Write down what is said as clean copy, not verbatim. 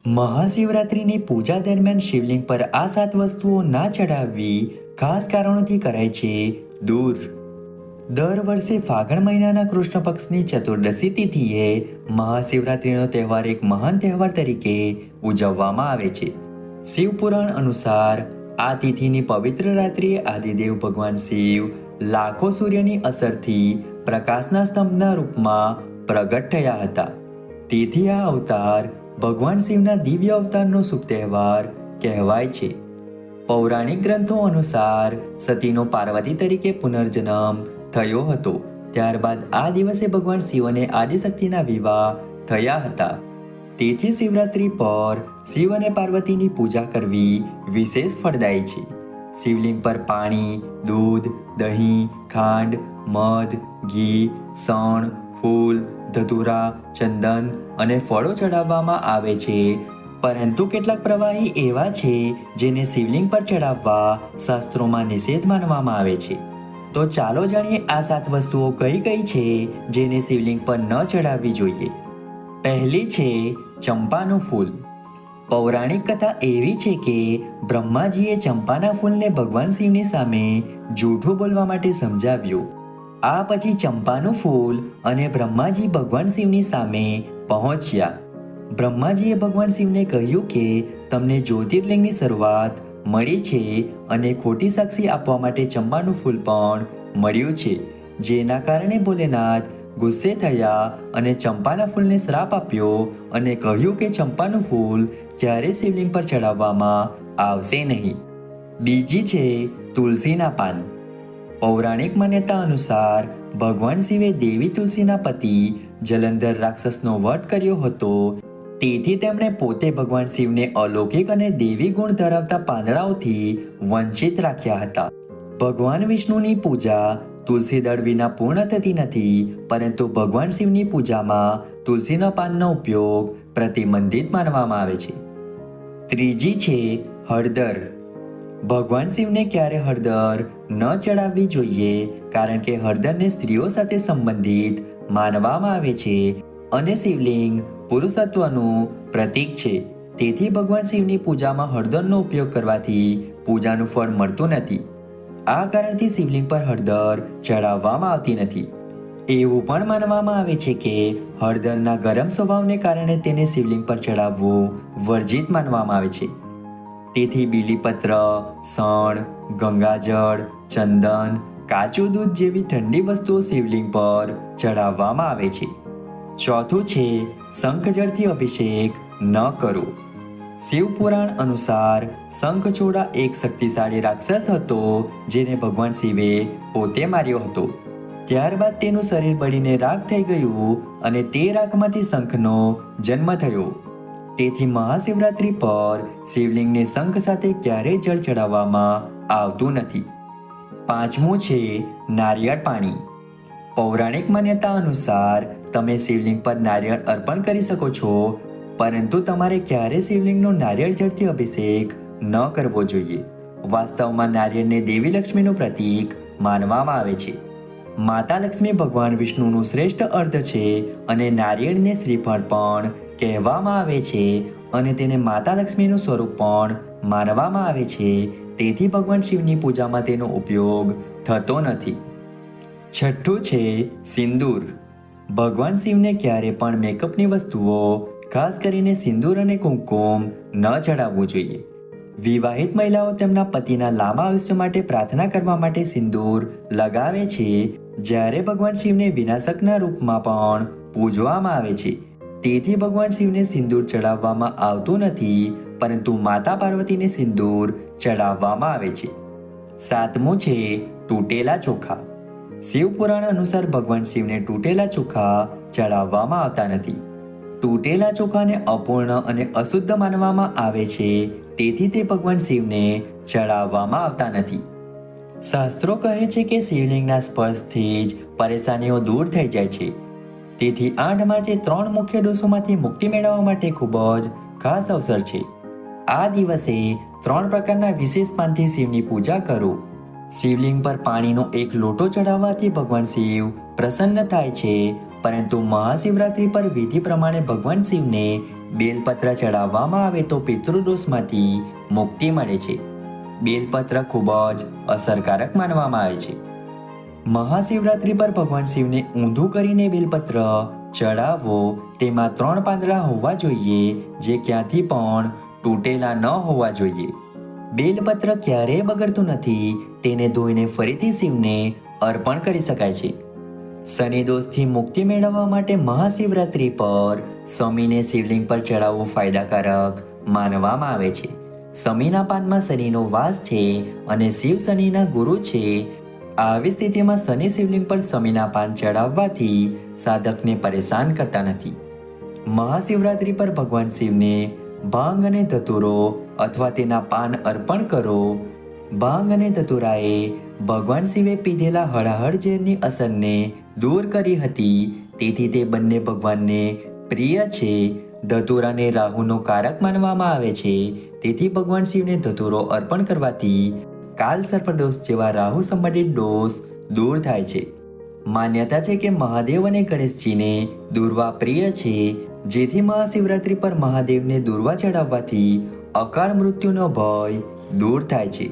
મહાશિવરાત્રિની પૂજા દરમિયાન શિવલિંગ પર આ 7 વસ્તુઓ ના ચડાવવી ખાસ કારણોથી કરાય છે દૂર. દર વર્ષે ફાગણ મહિનાના કૃષ્ણ પક્ષની ચતુર્દશી તિથિએ મહાશિવરાત્રિનો તહેવાર એક મહાન તહેવાર તરીકે ઉજવવામાં આવે છે. શિવપુરાણ અનુસાર આ તિથિની પવિત્ર રાત્રિએ આદિદેવ ભગવાન શિવ લાખો સૂર્યની અસરથી પ્રકાશના સ્તંભના રૂપમાં પ્રગટ થયા હતા. તેથી આ અવતાર ભગવાન શિવના દિવ્ય અવતારનો શુભ તહેવાર કહેવાય છે. પૌરાણિક ગ્રંથો અનુસાર સતીનો પાર્વતી તરીકે પુનર્જન્મ થયો હતો. ત્યારબાદ આ દિવસે ભગવાન શિવ અને આદિશક્તિના વિવાહ થયા હતા. તેથી શિવરાત્રિ પર શિવ અને પાર્વતીની પૂજા કરવી વિશેષ ફળદાયી છે. શિવલિંગ પર પાણી, દૂધ, દહીં, ખાંડ, મધ, ઘી, શણ, ફૂલ, ધતુરા, ચંદન અને ફળો ચડાવવામાં આવે છે. પરંતુ કેટલાક પ્રવાહી એવા છે જેને શિવલિંગ પર ચડાવવા શાસ્ત્રોમાં નિષેધ માનવામાં આવે છે. તો ચાલો જાણીએ આ 7 વસ્તુઓ કઈ કઈ છે જેને શિવલિંગ પર ન ચડાવવી જોઈએ. પહેલી છે ચંપાનું ફૂલ. પૌરાણિક કથા એવી છે કે બ્રહ્માજીએ ચંપાના ફૂલને ભગવાન શિવની સામે જૂઠું બોલવા માટે સમજાવ્યું. આ પછી ચંપાનું ફૂલ અને બ્રહ્માજી ભગવાન શિવની સામે પહોંચ્યા. બ્રહ્માજીએ ભગવાન શિવને કહ્યું કે તમને જ્યોતિર્લિંગની શરૂઆત મળી છે અને ખોટી સાક્ષી આપવા માટે ચંપાનું ફૂલ પણ મળ્યું છે. જેના કારણે ભોલેનાથ ગુસ્સે થયા અને ચંપાના ફૂલને શ્રાપ આપ્યો અને કહ્યું કે ચંપાનું ફૂલ ક્યારે શિવલિંગ પર ચડાવવામાં આવશે નહીં. બીજી છે તુલસીના પાન. પૌરાણિક માન્યતા અનુસાર ભગવાન શિવે દેવી તુલસીના પતિ જલંધર રાક્ષસનો વધ કર્યો હતો. તેથી તેમણે પોતે ભગવાન શિવને અલૌકિક અને દેવી ગુણ ધરાવતા પાંદડાઓથી વંચિત રાખ્યા હતા. ભગવાન વિષ્ણુની પૂજા તુલસી દળ વિના પૂર્ણ થતી નથી, પરંતુ ભગવાન શિવની પૂજામાં તુલસીના પાનનો ઉપયોગ પ્રતિબંધિત માનવામાં આવે છે. ત્રીજી છે હળદર. ભગવાન શિવને ક્યારે હળદર ન ચડાવવી જોઈએ, કારણ કે હળદરને સ્ત્રીઓ સાથે સંબંધિત માનવામાં આવે છે અને શિવલિંગ પુરુષત્વનું પ્રતીક છે. તેથી ભગવાન શિવની પૂજામાં હળદરનો ઉપયોગ કરવાથી પૂજાનું ફળ મળતું નથી. આ કારણથી શિવલિંગ પર હળદર ચડાવવામાં આવતી નથી. એવું પણ માનવામાં આવે છે કે હળદરના ગરમ સ્વભાવને કારણે તેને શિવલિંગ પર ચડાવવું વર્જિત માનવામાં આવે છે. તેથી બીલીપત્ર, શણ, ગંગાજળ, ચંદન, કાચું દૂધ જેવી ઠંડી વસ્તુઓ શિવલિંગ પર ચડાવવામાં આવે છે. ચોથું છે શંખજળથી અભિષેક ન કરો. શિવપુરાણ અનુસાર શંખચૂડા એક શક્તિશાળી રાક્ષસ હતો જેને ભગવાન શિવે પોતે માર્યો હતો. ત્યારબાદ તેનું શરીર બળીને રાખ થઈ ગયું અને તે રાખમાંથી શંખનો જન્મ થયો. તેથી મહાશિવરાત્રિ પર શિવલિંગને શંખ સાથે ક્યારેય જળ ચડાવવામાં આવતું નથી. પાંચમું છે નારિયેળ પાણી. પૌરાણિક માન્યતા અનુસાર તમે શિવલિંગ પર નારિયેળ અર્પણ કરી શકો છો, પરંતુ તમારે ક્યારેય શિવલિંગનો નારિયેળ જળથી અભિષેક ન કરવો જોઈએ. વાસ્તવમાં નારિયેળને દેવી લક્ષ્મીનું પ્રતીક માનવામાં આવે છે. માતા લક્ષ્મી ભગવાન વિષ્ણુનું શ્રેષ્ઠ અર્ધ છે અને નારિયેળને શ્રીફળ પણ કહેવામાં આવે છે અને તેને માતા લક્ષ્મીનું સ્વરૂપ પણ માનવામાં આવે છે. તેથી ભગવાન શિવની પૂજામાં તેનો ઉપયોગ થતો નથી. છઠ્ઠું છે સિંદૂર. ભગવાન શિવને ક્યારે પણ મેકઅપની વસ્તુઓ, ખાસ કરીને સિંદૂર અને કુમકુમ ન ચડાવવું જોઈએ. વિવાહિત મહિલાઓ તેમના પતિના લાંબા આયુષ્ય માટે પ્રાર્થના કરવા માટે સિંદૂર લગાવે છે, જ્યારે ભગવાન શિવને વિનાશકના રૂપમાં પણ પૂજવામાં આવે છે. તેથી ભગવાન શિવને સિંદૂર ચડાવવામાં આવતું નથી, પરંતુ માતા પાર્વતીને સિંદૂર ચડાવવામાં આવે છે. સાતમું છે તૂટેલા ચોખા. શિવપુરાણ અનુસાર ભગવાન શિવને તૂટેલા ચોખા ચડાવવામાં આવતા નથી. તૂટેલા ચોખાને અપૂર્ણ અને અશુદ્ધ માનવામાં આવે છે, તેથી તે ભગવાન શિવને ચડાવવામાં આવતા નથી. શાસ્ત્રો કહે છે કે શિવલિંગના સ્પર્શથી જ પરેશાનીઓ દૂર થઈ જાય છે. તેથી 8 માર્ચે 3 મુખ્ય દોષોમાંથી મુક્તિ મેળવવા માટે ખૂબ જ ખાસ અવસર છે. આ દિવસે 3 પ્રકારના વિશેષ પાનથી શિવની પૂજા કરો. શિવલિંગ પર પાણીનો એક લોટો ચડાવવાથી ભગવાન શિવ પ્રસન્ન થાય છે, પરંતુ મહાશિવરાત્રિ પર વિધિ પ્રમાણે ભગવાન શિવને બેલપત્ર ચડાવવામાં આવે તો પિતૃદોષમાંથી મુક્તિ મળે છે. બેલપત્ર ખૂબ જ અસરકારક માનવામાં આવે છે. મહાશિવરાત્રિ પર ભગવાન શિવને ઊંધું કરીને બેલપત્ર ચડાવો. તેમાં 3 પાંદડા હોવા જોઈએ, જે ક્યાંથી પણ તૂટેલા ન હોવા જોઈએ. બેલપત્ર ક્યારેય બગડતું નથી. તેને ધોઈને ફરીથી શિવને અર્પણ કરી શકાય છે. શનિ દોષથી મુક્તિ મેળવવા માટે મહાશિવરાત્રિ પર શમીને શિવલિંગ પર ચડાવવું ફાયદાકારક માનવામાં આવે છે. શમીના પાનમાં શનિનો વાસ છે અને શિવ શનિના ગુરુ છે. આવી સ્થિતિમાં શનિ શિવલિંગ પર શમીના પાન ચડાવવાથી સાધકને પરેશાન કરતા નથી. મહાશિવરાત્રિ પર ભગવાન શિવને ભાંગ અને ધતુરો અથવા તેના પાન અર્પણ કરો. ભાંગ અને ધતુરાએ ભગવાન શિવે પીધેલા હળહળ ઝેરની અસરને દૂર કરી હતી, તેથી તે બંને ભગવાનને પ્રિય છે. ધતુરાને રાહુનો કારક માનવામાં આવે છે, તેથી ભગવાન શિવને ધતુરો અર્પણ કરવાથી કાલ સર્પદોષ જેવા રાહુ સંબંધિત દોષ દૂર થાય છે. માન્યતા છે કે મહાદેવ અને ગણેશજીને દુર્વા પ્રિય છે, જેથી મહાશિવરાત્રિ પર મહાદેવને દુર્વા ચડાવવાથી અકાળ મૃત્યુનો ભય દૂર થાય છે.